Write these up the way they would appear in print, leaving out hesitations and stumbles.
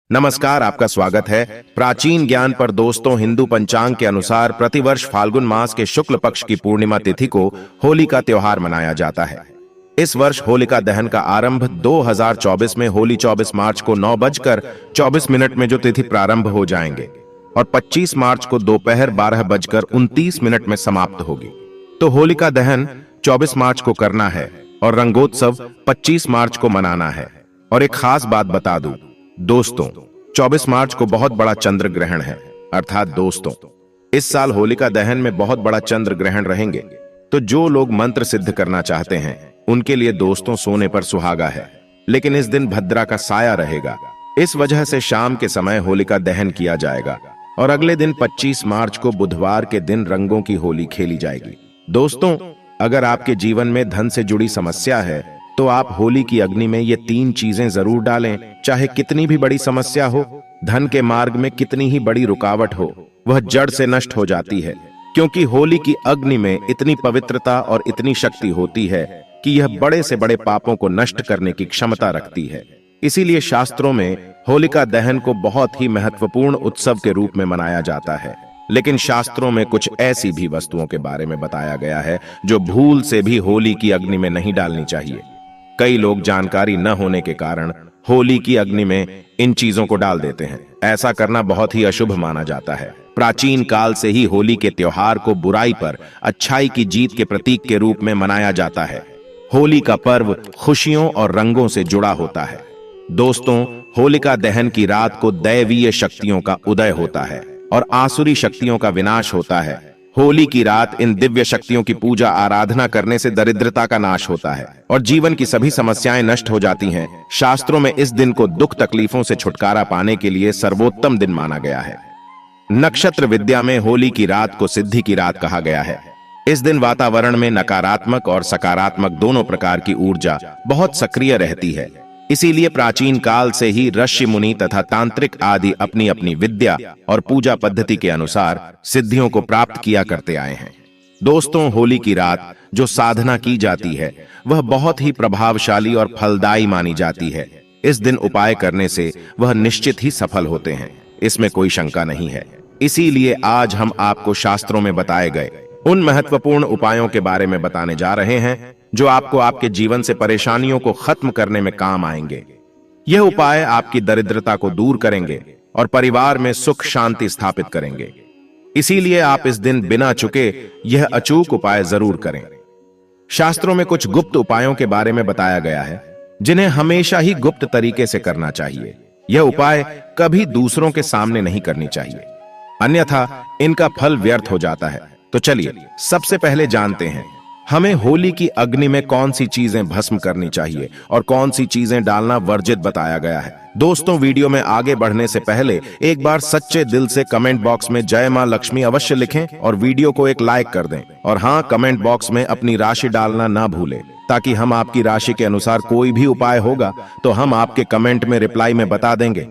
नमस्कार, आपका स्वागत है प्राचीन ज्ञान पर। दोस्तों, हिंदू पंचांग के अनुसार प्रतिवर्ष फाल्गुन मास के शुक्ल पक्ष की पूर्णिमा तिथि को होली का त्योहार मनाया जाता है। इस वर्ष होलिका दहन का आरंभ 2024 में होली 24 मार्च को 9:24 में जो तिथि प्रारंभ हो जाएंगे और 25 मार्च को दोपहर 12:29 में समाप्त होगी। तो होलिका दहन 24 मार्च को करना है और रंगोत्सव 25 मार्च को मनाना है। और एक खास बात बता दूं दोस्तों, 24 मार्च को बहुत बड़ा चंद्र ग्रहण है। अर्थात दोस्तों, इस साल होलिका दहन में बहुत बड़ा चंद्र ग्रहण रहेंगे। तो जो लोग मंत्र सिद्ध करना चाहते हैं उनके लिए दोस्तों सोने पर सुहागा है। लेकिन इस दिन भद्रा का साया रहेगा, इस वजह से शाम के समय होलिका दहन किया जाएगा और अगले दिन 25 मार्च को बुधवार के दिन रंगों की होली खेली जाएगी। दोस्तों, अगर आपके जीवन में धन से जुड़ी समस्या है तो आप होली की अग्नि में ये 3 चीजें जरूर डालें। चाहे कितनी भी बड़ी समस्या हो, धन के मार्ग में कितनी ही बड़ी रुकावट हो, वह जड़ से नष्ट हो जाती है, क्योंकि होली की अग्नि में इतनी पवित्रता और इतनी शक्ति होती है कि यह बड़े से बड़े पापों को नष्ट करने की क्षमता रखती है। इसीलिए शास्त्रों में होलिका दहन को बहुत ही महत्वपूर्ण उत्सव के रूप में मनाया जाता है। लेकिन शास्त्रों में कुछ ऐसी भी वस्तुओं के बारे में बताया गया है जो भूल से भी होली की अग्नि में नहीं डालनी चाहिए। कई लोग जानकारी न होने के कारण होली की अग्नि में इन चीजों को डाल देते हैं। ऐसा करना बहुत ही अशुभ माना जाता है। प्राचीन काल से ही होली के त्योहार को बुराई पर अच्छाई की जीत के प्रतीक के रूप में मनाया जाता है। होली का पर्व खुशियों और रंगों से जुड़ा होता है। दोस्तों, होलिका दहन की रात को दैवीय शक्तियों का उदय होता है और आसुरी शक्तियों का विनाश होता है। होली की रात इन दिव्य शक्तियों की पूजा आराधना करने से दरिद्रता का नाश होता है और जीवन की सभी समस्याएं नष्ट हो जाती हैं। शास्त्रों में इस दिन को दुख तकलीफों से छुटकारा पाने के लिए सर्वोत्तम दिन माना गया है। नक्षत्र विद्या में होली की रात को सिद्धि की रात कहा गया है। इस दिन वातावरण में नकारात्मक और सकारात्मक दोनों प्रकार की ऊर्जा बहुत सक्रिय रहती है। इसीलिए प्राचीन काल से ही ऋषि मुनि तथा तांत्रिक आदि अपनी अपनी विद्या और पूजा पद्धति के अनुसार सिद्धियों को प्राप्त किया करते आए हैं। दोस्तों, होली की रात जो साधना की जाती है वह बहुत ही प्रभावशाली और फलदायी मानी जाती है। इस दिन उपाय करने से वह निश्चित ही सफल होते हैं, इसमें कोई शंका नहीं है। इसीलिए आज हम आपको शास्त्रों में बताए गए उन महत्वपूर्ण उपायों के बारे में बताने जा रहे हैं जो आपको आपके जीवन से परेशानियों को खत्म करने में काम आएंगे। यह उपाय आपकी दरिद्रता को दूर करेंगे और परिवार में सुख शांति स्थापित करेंगे। इसीलिए आप इस दिन बिना चुके यह अचूक उपाय जरूर करें। शास्त्रों में कुछ गुप्त उपायों के बारे में बताया गया है जिन्हें हमेशा ही गुप्त तरीके से करना चाहिए। यह उपाय कभी दूसरों के सामने नहीं करनी चाहिए, अन्यथा इनका फल व्यर्थ हो जाता है। तो चलिए सबसे पहले जानते हैं हमें होली की अग्नि में कौन सी चीजें भस्म करनी चाहिए और कौन सी चीजें डालना वर्जित बताया गया है। दोस्तों, वीडियो में आगे बढ़ने से पहले एक बार सच्चे दिल से कमेंट बॉक्स में जय मां लक्ष्मी अवश्य लिखें और वीडियो को एक लाइक कर दें। और हाँ, कमेंट बॉक्स में अपनी राशि डालना ना भूलें, ताकि हम आपकी राशि के अनुसार कोई भी उपाय होगा तो हम आपके कमेंट में रिप्लाई में बता देंगे।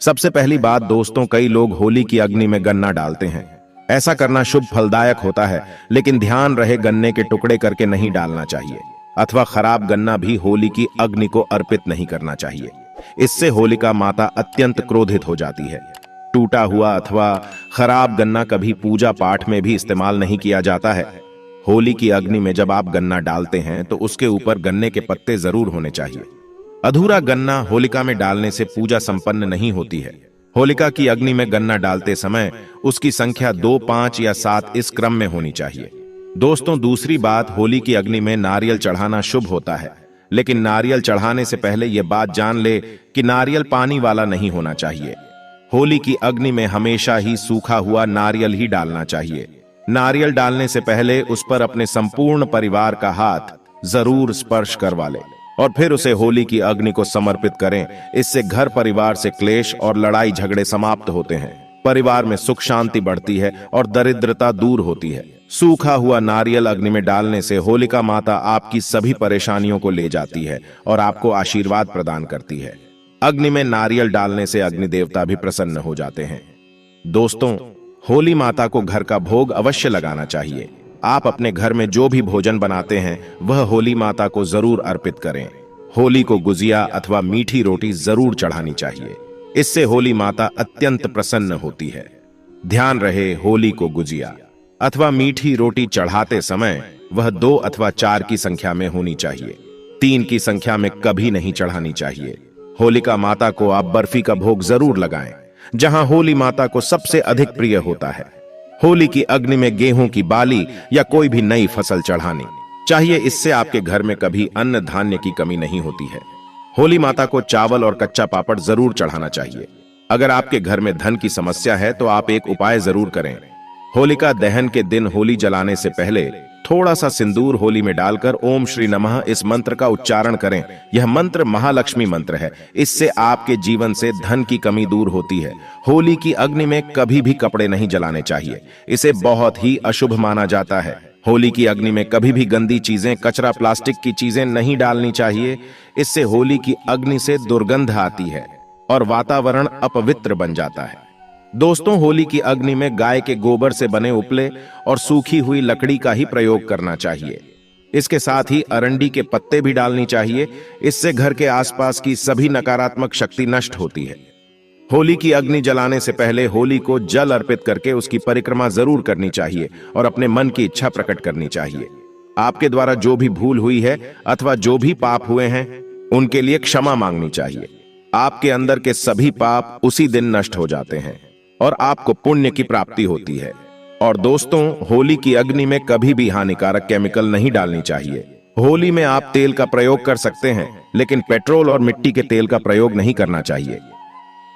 सबसे पहली बात दोस्तों, कई लोग होली की अग्नि में गन्ना डालते हैं। ऐसा करना शुभ फलदायक होता है, लेकिन ध्यान रहे गन्ने के टुकड़े करके नहीं डालना चाहिए अथवा खराब गन्ना भी होली की अग्नि को अर्पित नहीं करना चाहिए। इससे होलिका माता अत्यंत क्रोधित हो जाती है। टूटा हुआ अथवा खराब गन्ना कभी पूजा पाठ में भी इस्तेमाल नहीं किया जाता है। होली की अग्नि में जब आप गन्ना डालते हैं तो उसके ऊपर गन्ने के पत्ते जरूर होने चाहिए। अधूरा गन्ना होलिका में डालने से पूजा संपन्न नहीं होती है। होलिका की अग्नि में गन्ना डालते समय उसकी संख्या 2, 5 या 7 इस क्रम में होनी चाहिए। दोस्तों, दूसरी बात, होली की अग्नि में नारियल चढ़ाना शुभ होता है, लेकिन नारियल चढ़ाने से पहले यह बात जान ले कि नारियल पानी वाला नहीं होना चाहिए। होली की अग्नि में हमेशा ही सूखा हुआ नारियल ही डालना चाहिए। नारियल डालने से पहले उस पर अपने संपूर्ण परिवार का हाथ जरूर स्पर्श करवा ले और फिर उसे होली की अग्नि को समर्पित करें। इससे घर परिवार से क्लेश और लड़ाई झगड़े समाप्त होते हैं, परिवार में सुख शांति बढ़ती है और दरिद्रता दूर होती है। सूखा हुआ नारियल अग्नि में डालने से होलिका माता आपकी सभी परेशानियों को ले जाती है और आपको आशीर्वाद प्रदान करती है। अग्नि में नारियल डालने से अग्नि देवता भी प्रसन्न हो जाते हैं। दोस्तों, होली माता को घर का भोग अवश्य लगाना चाहिए। आप अपने घर में जो भी भोजन बनाते हैं वह होली माता को जरूर अर्पित करें। होली को गुजिया अथवा मीठी रोटी जरूर चढ़ानी चाहिए। इससे होली माता अत्यंत प्रसन्न होती है। ध्यान रहे, होली को गुजिया अथवा मीठी रोटी चढ़ाते समय वह 2 अथवा 4 की संख्या में होनी चाहिए। 3 की संख्या में कभी नहीं चढ़ानी चाहिए। होलिका माता को आप बर्फी का भोग जरूर लगाएं, जहां होली माता को सबसे अधिक प्रिय होता है। होली की अग्नि में गेहूं की बाली या कोई भी नई फसल चढ़ानी चाहिए। इससे आपके घर में कभी अन्न धान्य की कमी नहीं होती है। होली माता को चावल और कच्चा पापड़ जरूर चढ़ाना चाहिए। अगर आपके घर में धन की समस्या है तो आप एक उपाय जरूर करें। होलिका दहन के दिन होली जलाने से पहले थोड़ा सा सिंदूर होली में डालकर ओम श्री नमः इस मंत्र का उच्चारण करें। यह मंत्र महालक्ष्मी मंत्र है। इससे आपके जीवन से धन की कमी दूर होती है। होली की अग्नि में कभी भी कपड़े नहीं जलाने चाहिए, इसे बहुत ही अशुभ माना जाता है। होली की अग्नि में कभी भी गंदी चीजें, कचरा, प्लास्टिक की चीजें नहीं डालनी चाहिए। इससे होली की अग्नि से दुर्गंध आती है और वातावरण अपवित्र बन जाता है। दोस्तों, होली की अग्नि में गाय के गोबर से बने उपले और सूखी हुई लकड़ी का ही प्रयोग करना चाहिए। इसके साथ ही अरंडी के पत्ते भी डालनी चाहिए। इससे घर के आसपास की सभी नकारात्मक शक्ति नष्ट होती है। होली की अग्नि जलाने से पहले होली को जल अर्पित करके उसकी परिक्रमा जरूर करनी चाहिए और अपने मन की इच्छा प्रकट करनी चाहिए। आपके द्वारा जो भी भूल हुई है अथवा जो भी पाप हुए हैं उनके लिए क्षमा मांगनी चाहिए। आपके अंदर के सभी पाप उसी दिन नष्ट हो जाते हैं और आपको पुण्य की प्राप्ति होती है। और दोस्तों, होली की अग्नि में कभी भी हानिकारक केमिकल नहीं डालनी चाहिए। होली में आप तेल का प्रयोग कर सकते हैं, लेकिन पेट्रोल और मिट्टी के तेल का प्रयोग नहीं करना चाहिए।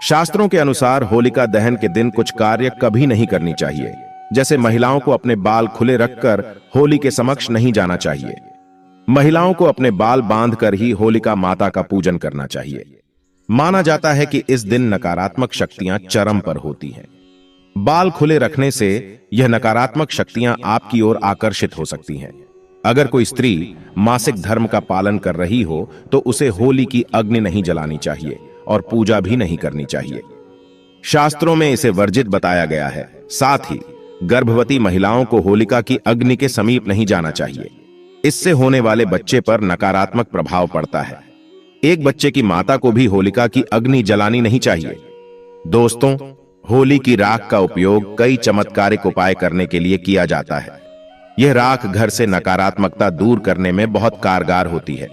शास्त्रों के अनुसार होलिका दहन के दिन कुछ कार्य कभी नहीं करनी चाहिए, जैसे महिलाओं को अपने बाल खुले रखकर होली के समक्ष नहीं जाना चाहिए। महिलाओं को अपने बाल बांधकर ही होलिका माता का पूजन करना चाहिए। माना जाता है कि इस दिन नकारात्मक शक्तियां चरम पर होती हैं। बाल खुले रखने से यह नकारात्मक शक्तियां आपकी ओर आकर्षित हो सकती हैं। अगर कोई स्त्री मासिक धर्म का पालन कर रही हो तो उसे होली की अग्नि नहीं जलानी चाहिए और पूजा भी नहीं करनी चाहिए। शास्त्रों में इसे वर्जित बताया गया है। साथ ही गर्भवती महिलाओं को होलिका की अग्नि के समीप नहीं जाना चाहिए। इससे होने वाले बच्चे पर नकारात्मक प्रभाव पड़ता है। एक बच्चे की माता को भी होलिका की अग्नि जलानी नहीं चाहिए। दोस्तों, होली की राख का उपयोग कई चमत्कारिक उपाय करने के लिए किया जाता है। यह राख घर से नकारात्मकता दूर करने में बहुत कारगर होती है।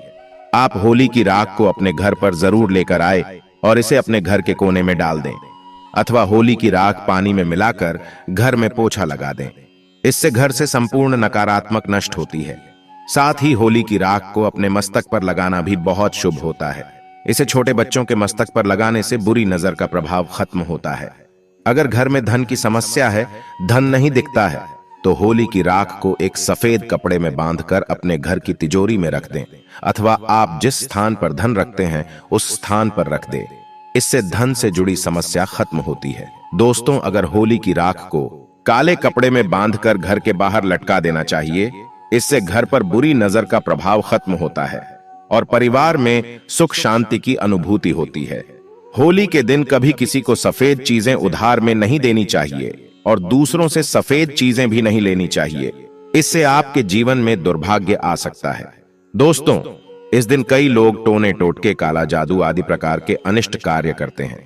आप होली की राख को अपने घर पर जरूर लेकर आए और इसे अपने घर के कोने में डाल दें, अथवा होली की राख पानी में मिलाकर घर में पोछा लगा दें। इससे घर से संपूर्ण नकारात्मक नष्ट होती है। साथ ही होली की राख को अपने मस्तक पर लगाना भी बहुत शुभ होता है। इसे छोटे बच्चों के मस्तक पर लगाने से बुरी नजर का प्रभाव खत्म होता है। अगर घर में धन की समस्या है, धन नहीं दिखता है, तो होली की राख को एक सफेद कपड़े में बांधकर अपने घर की तिजोरी में रख दें, अथवा आप जिस स्थान पर धन रखते हैं उस स्थान पर रख दें। इससे धन से जुड़ी समस्या खत्म होती है। दोस्तों, अगर होली की राख को काले कपड़े में बांधकर घर के बाहर लटका देना चाहिए। इससे घर पर बुरी नजर का प्रभाव खत्म होता है और परिवार में सुख शांति की अनुभूति होती है। होली के दिन कभी किसी को सफेद चीजें उधार में नहीं देनी चाहिए और दूसरों से सफेद चीजें भी नहीं लेनी चाहिए। इससे आपके जीवन में दुर्भाग्य आ सकता है। दोस्तों, इस दिन कई लोग टोने टोटके, काला जादू आदि प्रकार के अनिष्ट कार्य करते हैं।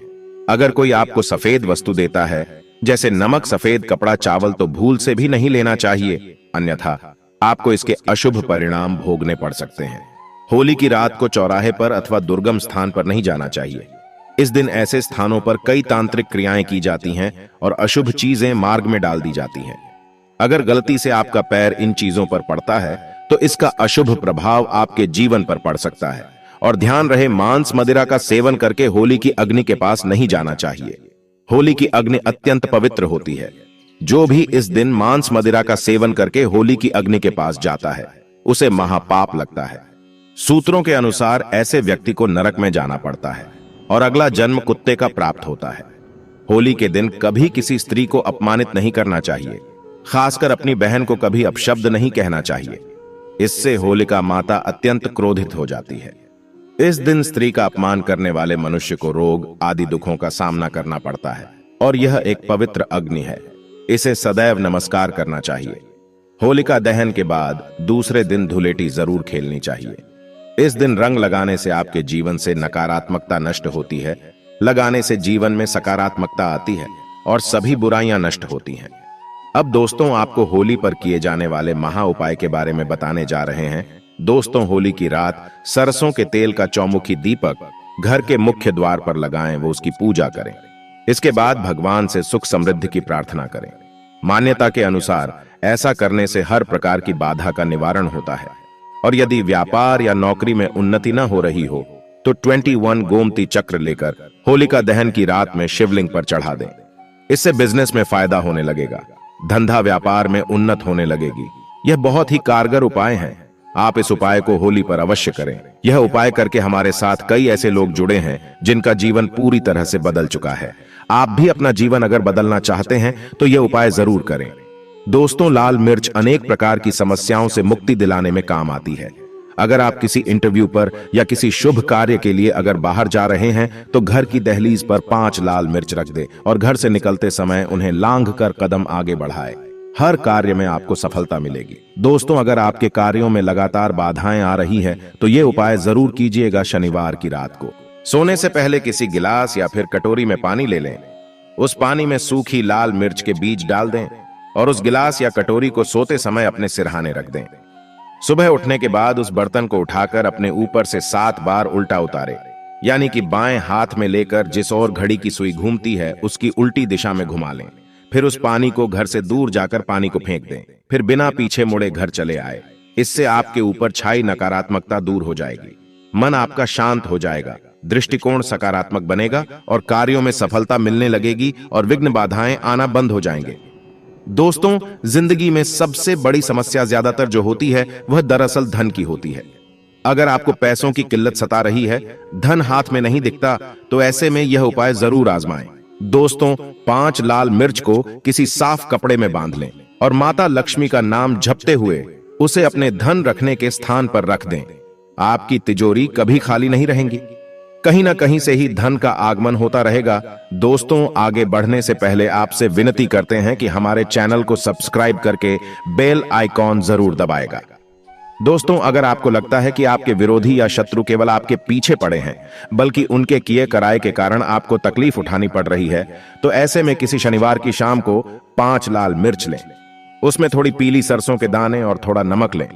अगर कोई आपको सफेद वस्तु देता है, जैसे नमक, सफेद कपड़ा, चावल, तो भूल से भी नहीं लेना चाहिए, अन्यथा आपको इसके अशुभ परिणाम भोगने पड़ सकते हैं। होली की रात को चौराहे पर अथवा दुर्गम स्थान पर नहीं जाना चाहिए। इस दिन ऐसे स्थानों पर कई तांत्रिक क्रियाएं की जाती हैं और अशुभ चीजें मार्ग में डाल दी जाती हैं। अगर गलती से आपका पैर इन चीजों पर पड़ता है तो इसका अशुभ प्रभाव आपके जीवन पर पड़ सकता है। और ध्यान रहे, मांस मदिरा का सेवन करके होली की अग्नि के पास नहीं जाना चाहिए। होली की अग्नि अत्यंत पवित्र होती है। जो भी इस दिन मांस मदिरा का सेवन करके होली की अग्नि के पास जाता है उसे महापाप लगता है। सूत्रों के अनुसार ऐसे व्यक्ति को नरक में जाना पड़ता है और अगला जन्म कुत्ते का प्राप्त होता है। होली के दिन कभी किसी स्त्री को अपमानित नहीं करना चाहिए, खासकर अपनी बहन को कभी अपशब्द नहीं कहना चाहिए। इससे होलिका माता अत्यंत क्रोधित हो जाती है। इस दिन स्त्री का अपमान करने वाले मनुष्य को रोग आदि दुखों का सामना करना पड़ता है और यह एक पवित्र अग्नि है। इसे सदैव नमस्कार करना चाहिए। होलिका दहन के बाद दूसरे दिन धुलेटी जरूर खेलनी चाहिए। इस दिन रंग लगाने से आपके जीवन से नकारात्मकता नष्ट होती है लगाने से जीवन में सकारात्मकता आती है और सभी बुराइयां नष्ट होती हैं। अब दोस्तों आपको होली पर किए जाने वाले महा उपाय के बारे में बताने जा रहे हैं। दोस्तों होली की रात सरसों के तेल का चौमुखी दीपक घर के मुख्य द्वार पर लगाएं, वो उसकी पूजा करें। इसके बाद भगवान से सुख समृद्धि की प्रार्थना करें। मान्यता के अनुसार ऐसा करने से हर प्रकार की बाधा का निवारण होता है और यदि व्यापार या नौकरी में उन्नति न हो रही हो तो 21 गोमती चक्र लेकर होलिका दहन की रात में शिवलिंग पर चढ़ा दें। इससे बिजनेस में फायदा होने लगेगा, धंधा व्यापार में उन्नत होने लगेगी। यह बहुत ही कारगर उपाय है। आप इस उपाय को होली पर अवश्य करें। यह उपाय करके हमारे साथ कई ऐसे लोग जुड़े हैं जिनका जीवन पूरी तरह से बदल चुका है। आप भी अपना जीवन अगर बदलना चाहते हैं तो यह उपाय जरूर करें। दोस्तों लाल मिर्च अनेक प्रकार की समस्याओं से मुक्ति दिलाने में काम आती है। अगर आप किसी इंटरव्यू पर या किसी शुभ कार्य के लिए अगर बाहर जा रहे हैं तो घर की दहलीज पर 5 लाल मिर्च रख दें और घर से निकलते समय उन्हें लांघ कर कदम आगे बढ़ाएं। हर कार्य में आपको सफलता मिलेगी। दोस्तों अगर आपके कार्यों में लगातार बाधाएं आ रही है तो ये उपाय जरूर कीजिएगा। शनिवार की रात को सोने से पहले किसी गिलास या फिर कटोरी में पानी ले लें। उस पानी में सूखी लाल मिर्च के बीज डाल दें और उस गिलास या कटोरी को सोते समय अपने सिरहाने रख दें। सुबह उठने के बाद उस बर्तन को उठाकर अपने ऊपर से 7 बार उल्टा उतारे, यानी कि बाएं हाथ में लेकर जिस ओर घड़ी की सुई घूमती है उसकी उल्टी दिशा में घुमा लें। फिर उस पानी को घर से दूर जाकर पानी को फेंक दें। फिर बिना पीछे मुड़े घर चले आए। इससे आपके ऊपर छाई नकारात्मकता दूर हो जाएगी, मन आपका शांत हो जाएगा, दृष्टिकोण सकारात्मक बनेगा और कार्यों में सफलता मिलने लगेगी और विघ्न बाधाएं आना बंद हो जाएंगे। दोस्तों जिंदगी में सबसे बड़ी समस्या ज्यादातर जो होती है वह दरअसल धन की होती है। अगर आपको पैसों की किल्लत सता रही है, धन हाथ में नहीं दिखता, तो ऐसे में यह उपाय जरूर आजमाएं। दोस्तों 5 लाल मिर्च को किसी साफ कपड़े में बांध लें और माता लक्ष्मी का नाम जपते हुए उसे अपने धन रखने के स्थान पर रख दें। आपकी तिजोरी कभी खाली नहीं रहेंगी, कहीं ना कहीं से ही धन का आगमन होता रहेगा। दोस्तों आगे बढ़ने से पहले आपसे विनती करते हैं कि हमारे चैनल को सब्सक्राइब करके बेल आइकॉन जरूर दबाएगा। दोस्तों अगर आपको लगता है कि आपके विरोधी या शत्रु केवल आपके पीछे पड़े हैं, बल्कि उनके किए कराए के कारण आपको तकलीफ उठानी पड़ रही है, तो ऐसे में किसी शनिवार की शाम को 5 लाल मिर्च लें, उसमें थोड़ी पीली सरसों के दाने और थोड़ा नमक लें।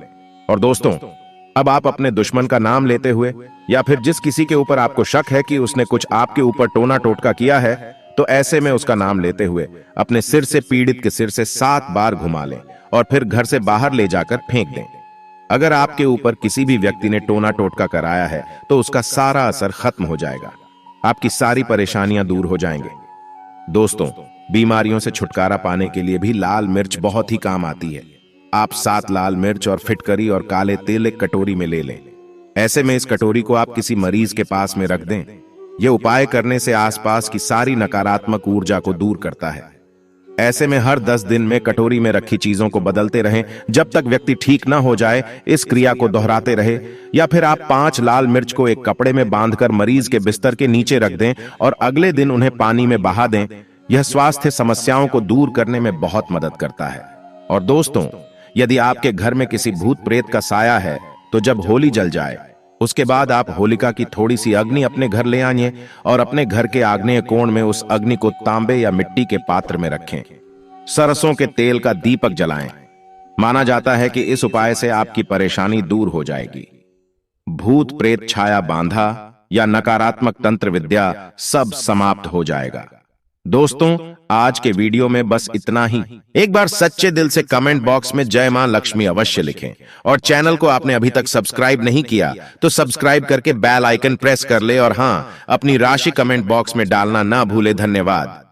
और दोस्तों अब आप अपने दुश्मन का नाम लेते हुए या फिर जिस किसी के ऊपर आपको शक है कि उसने कुछ आपके ऊपर टोना टोटका किया है, तो ऐसे में उसका नाम लेते हुए अपने सिर से पीड़ित के सिर से 7 बार घुमा लें और फिर घर से बाहर ले जाकर फेंक दें। अगर आपके ऊपर किसी भी व्यक्ति ने टोना टोटका कराया है तो उसका सारा असर खत्म हो जाएगा, आपकी सारी परेशानियां दूर हो जाएंगे। दोस्तों बीमारियों से छुटकारा पाने के लिए भी लाल मिर्च बहुत ही काम आती है। आप 7 लाल मिर्च और फिटकरी और काले तेल एक कटोरी में ले लें। ऐसे में इस कटोरी को आप किसी मरीज के पास में रख दें। यह उपाय करने से आसपास की सारी नकारात्मक ऊर्जा को दूर करता है। ऐसे में हर 10 दिन में कटोरी में रखी चीजों को बदलते रहें जब तक व्यक्ति ठीक ना हो जाए। इस क्रिया को दोहराते रहे। या फिर आप 5 लाल मिर्च को एक कपड़े में बांधकर मरीज के बिस्तर के नीचे रख दें और अगले दिन उन्हें पानी में बहा दें। यह स्वास्थ्य समस्याओं को दूर करने में बहुत मदद करता है। और दोस्तों यदि आपके घर में किसी भूत प्रेत का साया है तो जब होली जल जाए उसके बाद आप होलिका की थोड़ी सी अग्नि अपने घर ले आइए और अपने घर के आग्नेय कोण में उस अग्नि को तांबे या मिट्टी के पात्र में रखें। सरसों के तेल का दीपक जलाएं। माना जाता है कि इस उपाय से आपकी परेशानी दूर हो जाएगी। भूत प्रेत छाया बांधा या नकारात्मक तंत्र विद्या सब समाप्त हो जाएगा। दोस्तों आज के वीडियो में बस इतना ही। एक बार सच्चे दिल से कमेंट बॉक्स में जय मां लक्ष्मी अवश्य लिखें और चैनल को आपने अभी तक सब्सक्राइब नहीं किया तो सब्सक्राइब करके बेल आइकन प्रेस कर ले और हां अपनी राशि कमेंट बॉक्स में डालना ना भूले। धन्यवाद।